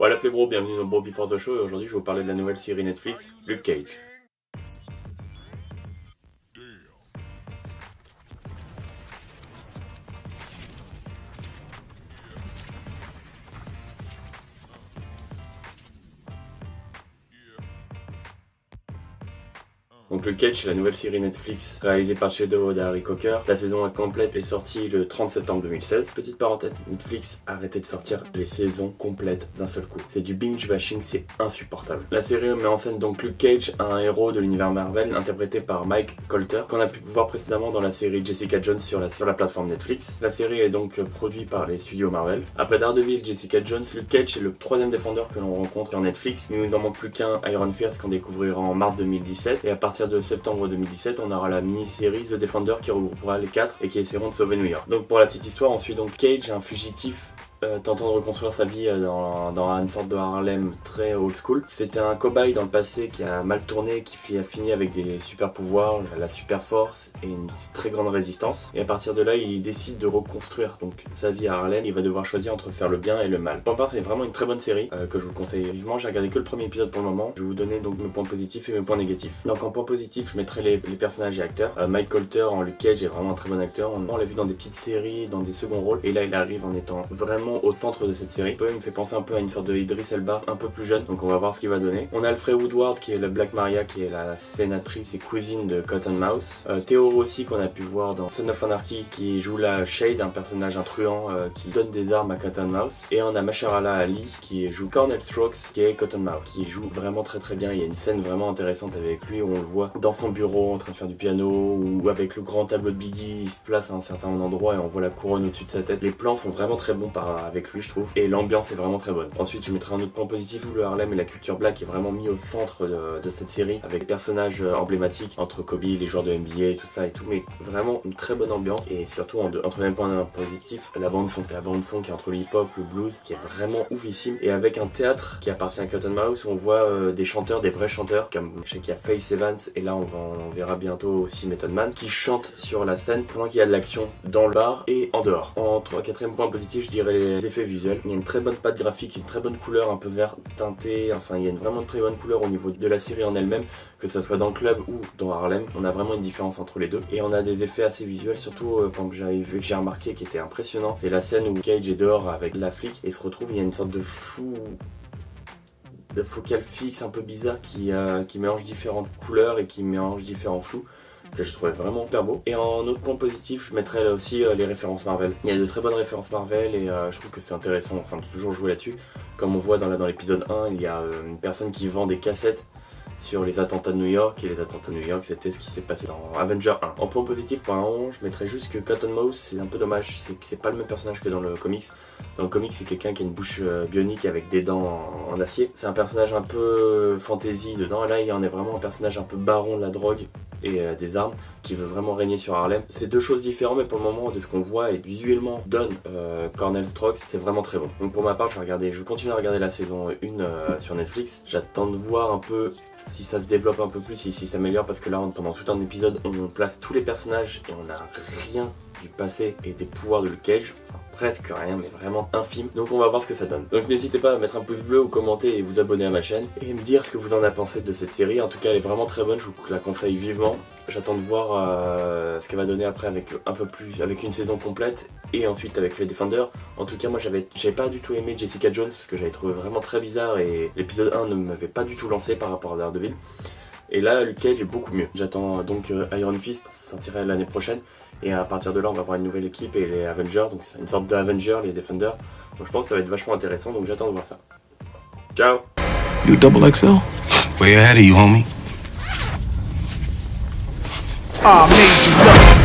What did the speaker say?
Voilà Playbro, bienvenue dans Bro Before the Show et aujourd'hui je vais vous parler de la nouvelle série Netflix, Luke Cage. Donc Luke Cage, c'est la nouvelle série Netflix réalisée par Shadow et Harry Coker. La saison complète est sortie le 30 septembre 2016. Petite parenthèse, Netflix a arrêté de sortir les saisons complètes d'un seul coup. C'est du binge bashing, c'est insupportable. La série met en scène donc Luke Cage, un héros de l'univers Marvel, interprété par Mike Colter, qu'on a pu voir précédemment dans la série Jessica Jones sur la plateforme Netflix. La série est donc produite par les studios Marvel. Après Daredevil, Jessica Jones, Luke Cage est le troisième défendeur que l'on rencontre sur Netflix. Il nous en manque plus qu'un, Iron Fist, qu'on découvrira en mars 2017. Et à partir de septembre 2017, on aura la mini-série The Defender qui regroupera les 4 et qui essaieront de sauver New York. Donc pour la petite histoire, on suit donc Cage, un fugitif tentant de reconstruire sa vie dans une sorte de Harlem très old school. C'était un cobaye dans le passé qui a mal tourné, qui a fini avec des super pouvoirs, la super force et une très grande résistance. Et à partir de là, il décide de reconstruire donc sa vie à Harlem. Il va devoir choisir entre faire le bien et le mal. Pour ma part, c'est vraiment une très bonne série que je vous conseille vivement. J'ai regardé que le premier épisode pour le moment. Je vais vous donner donc mes points positifs et mes points négatifs. Donc en point positif, je mettrai les personnages et acteurs. Mike Colter en Luke Cage est vraiment un très bon acteur. On l'a vu dans des petites séries, dans des seconds rôles. Et là, il arrive en étant vraiment au centre de cette série. Il me fait penser un peu à une sorte de Idris Elba, un peu plus jeune, donc on va voir ce qu'il va donner. On a Alfred Woodward qui est le Black Maria, qui est la sénatrice et cousine de Cottonmouth. Theo Rossi qu'on a pu voir dans Son of Anarchy, qui joue la Shade, un personnage, un truand qui donne des armes à Cottonmouth. Et on a Mahershala Ali qui joue Cornell Strokes, qui est Cottonmouth, qui joue vraiment très bien. Il y a une scène vraiment intéressante avec lui où on le voit dans son bureau en train de faire du piano, ou avec le grand tableau de Biggie, il se place à un certain endroit et on voit la couronne au-dessus de sa tête. Les plans sont vraiment très bons avec lui, je trouve, et l'ambiance est vraiment très bonne. Ensuite, je mettrai un autre point positif où le Harlem et la culture black est vraiment mis au centre de cette série, avec des personnages emblématiques entre Kobe, les joueurs de NBA, tout ça et tout, mais vraiment une très bonne ambiance. Et surtout, en troisième point positif, la bande son qui est entre le hip-hop, le blues, qui est vraiment oufissime, et avec un théâtre qui appartient à Cottonmouth où on voit des chanteurs, des vrais chanteurs, comme je sais qu'il y a Faith Evans, et là on verra bientôt aussi Method Man, qui chantent sur la scène pendant qu'il y a de l'action dans le bar et en dehors. En quatrième point positif, je dirais les effets visuels. Il y a une très bonne patte graphique, une très bonne couleur un peu vert teinté, enfin il y a une vraiment très bonne couleur au niveau de la série en elle-même, que ce soit dans le club ou dans Harlem. On a vraiment une différence entre les deux et on a des effets assez visuels, surtout quand j'ai remarqué qui était impressionnant, c'est la scène où Cage est dehors avec la flic et se retrouve, il y a une sorte de flou, de focale fixe un peu bizarre qui mélange différentes couleurs et qui mélange différents flous, que je trouvais vraiment hyper beau. Et en autre point positif, je mettrais aussi les références Marvel. Il y a de très bonnes références Marvel et je trouve que c'est intéressant enfin de toujours jouer là-dessus. Comme on voit dans l'épisode 1, il y a une personne qui vend des cassettes sur les attentats de New York, et les attentats de New York c'était ce qui s'est passé dans Avenger 1. En point positif, pour un moment, je mettrais juste que Cottonmouth, c'est un peu dommage, c'est pas le même personnage que dans le comics. Dans le comics, c'est quelqu'un qui a une bouche bionique avec des dents en acier. C'est un personnage un peu fantasy dedans, et là il en est vraiment un personnage un peu baron de la drogue et des armes, qui veut vraiment régner sur Harlem. C'est deux choses différentes, mais pour le moment, de ce qu'on voit et visuellement donne Cornell Strokes, c'est vraiment très bon. Donc pour ma part, je vais continuer à regarder la saison 1 sur Netflix. J'attends de voir un peu si ça se développe un peu plus, si ça s'améliore, parce que là, pendant tout un épisode, on place tous les personnages et on n'a rien du passé et des pouvoirs de Luke Cage, enfin presque rien, mais vraiment infime. Donc on va voir ce que ça donne. Donc n'hésitez pas à mettre un pouce bleu ou commenter et vous abonner à ma chaîne et me dire ce que vous en avez pensé de cette série. En tout cas, elle est vraiment très bonne, je vous la conseille vivement. J'attends de voir ce qu'elle va donner après avec un peu plus, avec une saison complète et ensuite avec les Defenders. En tout cas, moi j'avais pas du tout aimé Jessica Jones parce que j'avais trouvé vraiment très bizarre et l'épisode 1 ne m'avait pas du tout lancé par rapport à Daredevil. Et là, Luke Cage est beaucoup mieux. J'attends donc Iron Fist sortirait l'année prochaine. Et à partir de là, on va avoir une nouvelle équipe et les Avengers. Donc c'est une sorte d'Avengers, les Defenders. Donc je pense que ça va être vachement intéressant. Donc j'attends de voir ça. Ciao. You double XL? Way ahead of you, homie. I made you love.